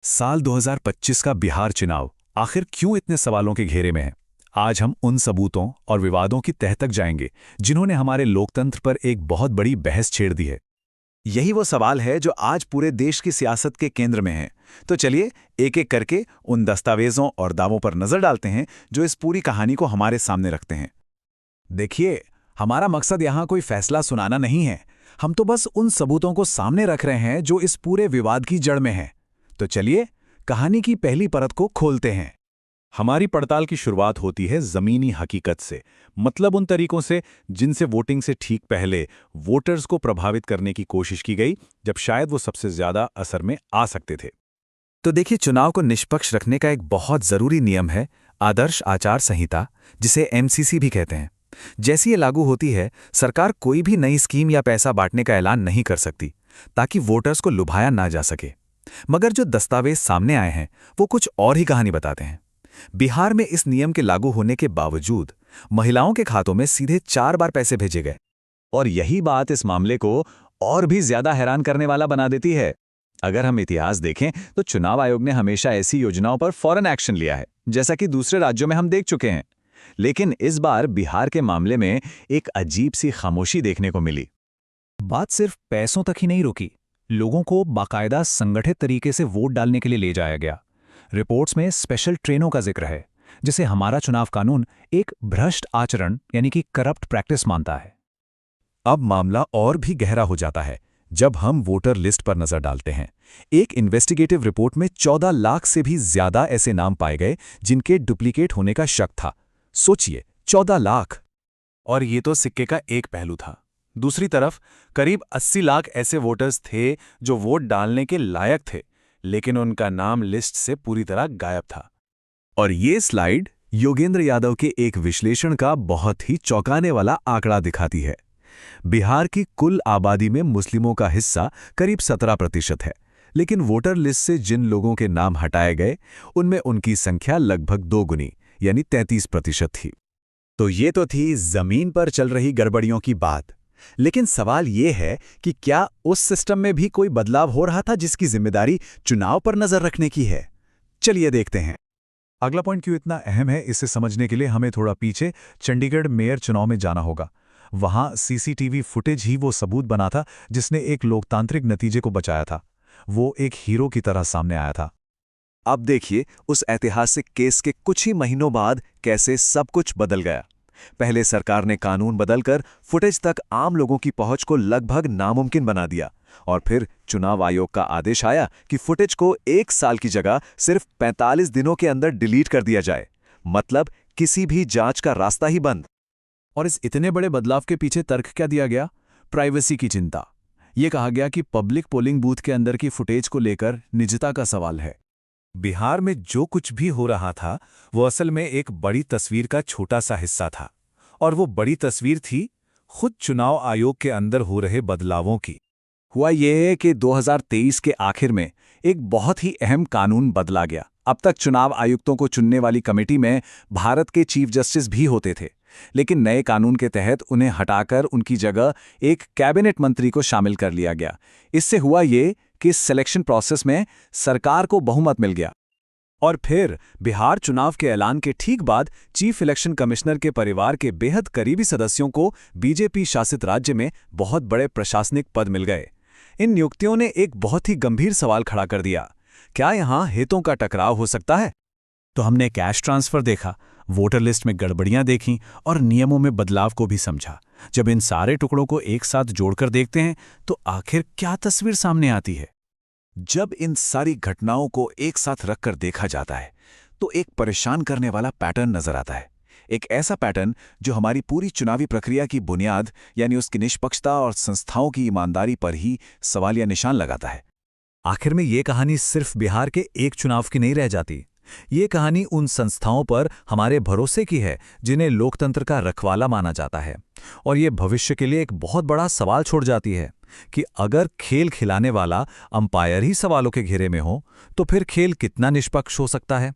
साल 2025 का बिहार चुनाव आखिर क्यों इतने सवालों के घेरे में है? आज हम उन सबूतों और विवादों की तह तक जाएंगे जिन्होंने हमारे लोकतंत्र पर एक बहुत बड़ी बहस छेड़ दी है। यही वो सवाल है जो आज पूरे देश की सियासत के केंद्र में है। तो चलिए एक एक करके उन दस्तावेजों और दावों पर नजर डालते हैं जो इस पूरी कहानी को हमारे सामने रखते हैं। देखिए, हमारा मकसद यहाँ कोई फैसला सुनाना नहीं है। हम तो बस उन सबूतों को सामने रख रहे हैं जो इस पूरे विवाद की जड़ में है। तो चलिए कहानी की पहली परत को खोलते हैं। हमारी पड़ताल की शुरुआत होती है ज़मीनी हकीकत से, मतलब उन तरीकों से जिनसे वोटिंग से ठीक पहले वोटर्स को प्रभावित करने की कोशिश की गई, जब शायद वो सबसे ज़्यादा असर में आ सकते थे। तो देखिए, चुनाव को निष्पक्ष रखने का एक बहुत ज़रूरी नियम है आदर्श आचार संहिता, जिसे एमसीसी भी कहते हैं। जैसी ये लागू होती है, सरकार कोई भी नई स्कीम या पैसा बांटने का ऐलान नहीं कर सकती, ताकि वोटर्स को लुभाया ना जा सके। मगर जो दस्तावेज सामने आए हैं वो कुछ और ही कहानी बताते हैं। बिहार में इस नियम के लागू होने के बावजूद महिलाओं के खातों में सीधे 4 बार पैसे भेजे गए। और यही बात इस मामले को और भी ज़्यादा हैरान करने वाला बना देती है। अगर हम इतिहास देखें तो चुनाव आयोग ने हमेशा ऐसी योजनाओं पर फौरन एक्शन लिया है, जैसा कि दूसरे राज्यों में हम देख चुके हैं। लेकिन इस बार बिहार के मामले में एक अजीब सी खामोशी देखने को मिली। बात सिर्फ पैसों तक ही नहीं रुकी, लोगों को बाकायदा संगठित तरीके से वोट डालने के लिए ले जाया गया। रिपोर्ट्स में स्पेशल ट्रेनों का जिक्र है, जिसे हमारा चुनाव कानून एक भ्रष्ट आचरण यानी कि करप्ट प्रैक्टिस मानता है। अब मामला और भी गहरा हो जाता है जब हम वोटर लिस्ट पर नजर डालते हैं। एक इन्वेस्टिगेटिव रिपोर्ट में 14 लाख से भी ज्यादा ऐसे नाम पाए गए जिनके डुप्लीकेट होने का शक था। सोचिए, 14 लाख! और ये तो सिक्के का एक पहलू था। दूसरी तरफ करीब 80 लाख ऐसे वोटर्स थे जो वोट डालने के लायक थे, लेकिन उनका नाम लिस्ट से पूरी तरह गायब था। और ये स्लाइड योगेंद्र यादव के एक विश्लेषण का बहुत ही चौंकाने वाला आंकड़ा दिखाती है। बिहार की कुल आबादी में मुस्लिमों का हिस्सा करीब 17% है, लेकिन वोटर लिस्ट से जिन लोगों के नाम हटाए गए उनमें उनकी संख्या लगभग 2 गुनी यानी 33% थी। तो ये तो थी जमीन पर चल रही गड़बड़ियों की बात। लेकिन सवाल ये है कि क्या उस सिस्टम में भी कोई बदलाव हो रहा था जिसकी जिम्मेदारी चुनाव पर नजर रखने की है? चलिए देखते हैं। अगला पॉइंट क्यों इतना अहम है, इसे समझने के लिए हमें थोड़ा पीछे चंडीगढ़ मेयर चुनाव में जाना होगा। वहां सीसीटीवी फुटेज ही वो सबूत बना था जिसने एक लोकतांत्रिक नतीजे को बचाया था। वो एक हीरो की तरह सामने आया था। अब देखिए उस ऐतिहासिक केस के कुछ ही महीनों बाद कैसे सब कुछ बदल गया। पहले सरकार ने कानून बदलकर फुटेज तक आम लोगों की पहुंच को लगभग नामुमकिन बना दिया, और फिर चुनाव आयोग का आदेश आया कि फुटेज को 1 साल की जगह सिर्फ 45 दिनों के अंदर डिलीट कर दिया जाए। मतलब किसी भी जांच का रास्ता ही बंद। और इस इतने बड़े बदलाव के पीछे तर्क क्या दिया गया? प्राइवेसी की चिंता। ये कहा गया कि पब्लिक पोलिंग बूथ के अंदर की फुटेज को लेकर निजता का सवाल है। बिहार में जो कुछ भी हो रहा था वो असल में एक बड़ी तस्वीर का छोटा सा हिस्सा था, और वो बड़ी तस्वीर थी खुद चुनाव आयोग के अंदर हो रहे बदलावों की। हुआ ये कि 2023 के आखिर में एक बहुत ही अहम कानून बदला गया। अब तक चुनाव आयुक्तों को चुनने वाली कमेटी में भारत के चीफ जस्टिस भी होते थे, लेकिन नए कानून के तहत उन्हें हटाकर उनकी जगह एक कैबिनेट मंत्री को शामिल कर लिया गया। इससे हुआ ये कि सिलेक्शन प्रोसेस में सरकार को बहुमत मिल गया। और फिर बिहार चुनाव के ऐलान के ठीक बाद चीफ इलेक्शन कमिश्नर के परिवार के बेहद करीबी सदस्यों को बीजेपी शासित राज्य में बहुत बड़े प्रशासनिक पद मिल गए। इन नियुक्तियों ने एक बहुत ही गंभीर सवाल खड़ा कर दिया, क्या यहां हितों का टकराव हो सकता है? तो हमने कैश ट्रांसफर देखा, वोटर लिस्ट में गड़बड़ियां देखीं और नियमों में बदलाव को भी समझा। जब इन सारे टुकड़ों को एक साथ जोड़कर देखते हैं तो आखिर क्या तस्वीर सामने आती है? जब इन सारी घटनाओं को एक साथ रखकर देखा जाता है तो एक परेशान करने वाला पैटर्न नजर आता है। एक ऐसा पैटर्न जो हमारी पूरी चुनावी प्रक्रिया की बुनियाद यानी उसकी निष्पक्षता और संस्थाओं की ईमानदारी पर ही सवालिया निशान लगाता है। आखिर में ये कहानी सिर्फ बिहार के एक चुनाव की नहीं रह जाती। ये कहानी उन संस्थाओं पर हमारे भरोसे की है जिन्हें लोकतंत्र का रखवाला माना जाता है। और ये भविष्य के लिए एक बहुत बड़ा सवाल छोड़ जाती है कि अगर खेल खिलाने वाला अंपायर ही सवालों के घेरे में हो तो फिर खेल कितना निष्पक्ष हो सकता है।